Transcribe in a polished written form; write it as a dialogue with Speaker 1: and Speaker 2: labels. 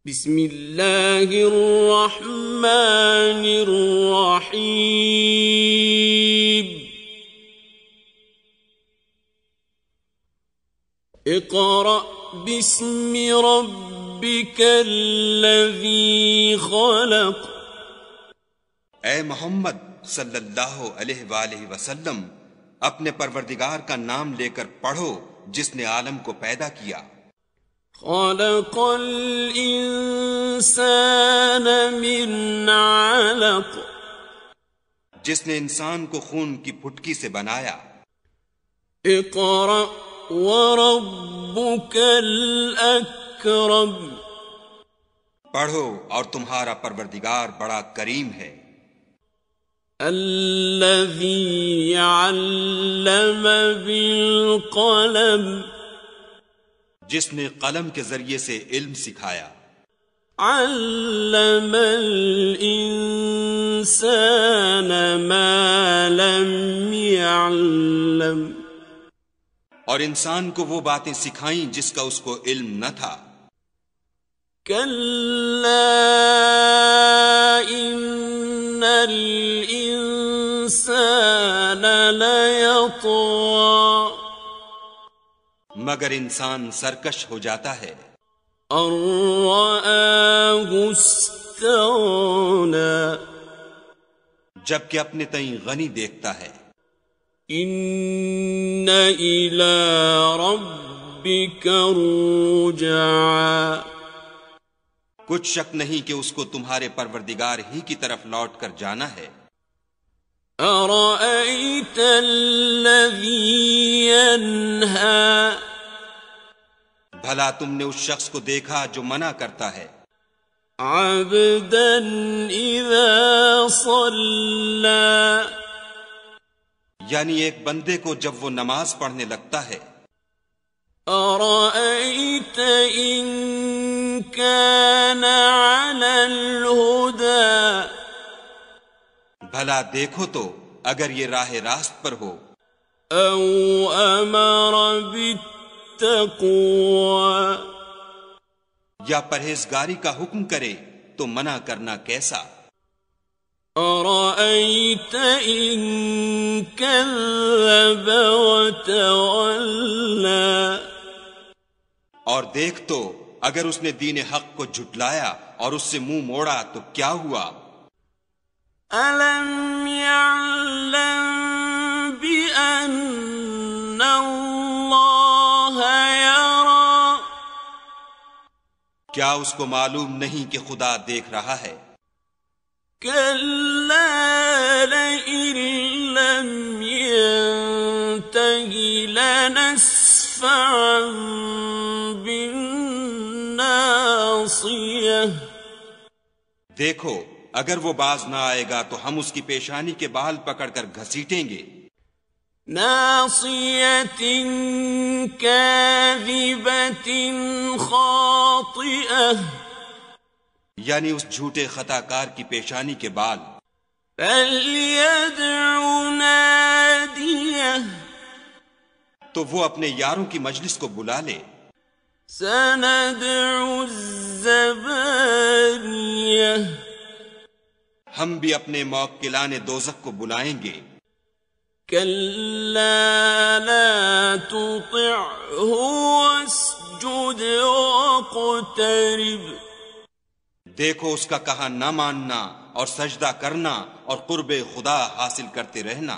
Speaker 1: بسم اللہ الرحمن الرحیم اقرأ باسم ربک الذی خلق۔
Speaker 2: اے محمد صلی اللہ علیہ وآلہ وسلم، اپنے پروردگار کا نام لے کر پڑھو جس نے عالم کو پیدا کیا۔
Speaker 1: خلق الانسان من علق،
Speaker 2: جس نے انسان کو خون کی پھٹکی سے بنایا۔
Speaker 1: اقرأ وربک الاکرم،
Speaker 2: پڑھو اور تمہارا پروردگار بڑا کریم ہے۔
Speaker 1: الذی علم بالقلم،
Speaker 2: جس نے قلم کے ذریعے سے علم سکھایا۔
Speaker 1: علم الانسان ما لم يعلم،
Speaker 2: اور انسان کو وہ باتیں سکھائیں جس کا اس کو علم نہ تھا۔
Speaker 1: کلا ان الانسان لیطغی،
Speaker 2: مگر انسان سرکش ہو جاتا ہے۔
Speaker 1: ان رآہ استغنی،
Speaker 2: جبکہ اپنے تئیں غنی دیکھتا ہے۔
Speaker 1: ان الی ربک رجعا،
Speaker 2: کچھ شک نہیں کہ اس کو تمہارے پروردگار ہی کی طرف لوٹ کر جانا ہے۔
Speaker 1: ارأیت الذی ینہی،
Speaker 2: بھلا تم نے اس شخص کو دیکھا جو منع کرتا ہے۔
Speaker 1: عبدا اذا صلی،
Speaker 2: یعنی ایک بندے کو جب وہ نماز پڑھنے لگتا ہے۔
Speaker 1: ارأیت ان کان علی الہدی،
Speaker 2: بھلا دیکھو تو اگر یہ راہ راست پر ہو۔
Speaker 1: او امر بالتقوی،
Speaker 2: یا پرہیزگاری کا حکم کرے تو منع کرنا کیسا۔
Speaker 1: ارأیت ان کذب وتولی،
Speaker 2: اور دیکھ تو اگر اس نے دین حق کو جھٹلایا اور اس سے منہ موڑا تو کیا ہوا۔
Speaker 1: الم یعلم بأن اللہ یری،
Speaker 2: کیا اس کو معلوم نہیں کہ خدا دیکھ رہا ہے۔
Speaker 1: کلا لئن لم ینتہ لنسفعا بالناصیہ،
Speaker 2: دیکھو اگر وہ باز نہ آئے گا تو ہم اس کی پیشانی کے بال پکڑ کر گھسیٹیں گے۔
Speaker 1: ناصیۃ کاذبۃ خاطئہ،
Speaker 2: یعنی اس جھوٹے خطا کار کی پیشانی کے بال۔
Speaker 1: فلیدع نادیہ،
Speaker 2: تو وہ اپنے یاروں کی مجلس کو بلا لے۔
Speaker 1: سندع الزبانیہ،
Speaker 2: ہم بھی اپنے موکلان دوزخ کو بلائیں گے۔
Speaker 1: کلا لا تطعہ واسجد واقترب،
Speaker 2: دیکھو اس کا کہا نہ ماننا اور سجدہ کرنا اور قرب خدا حاصل کرتے رہنا۔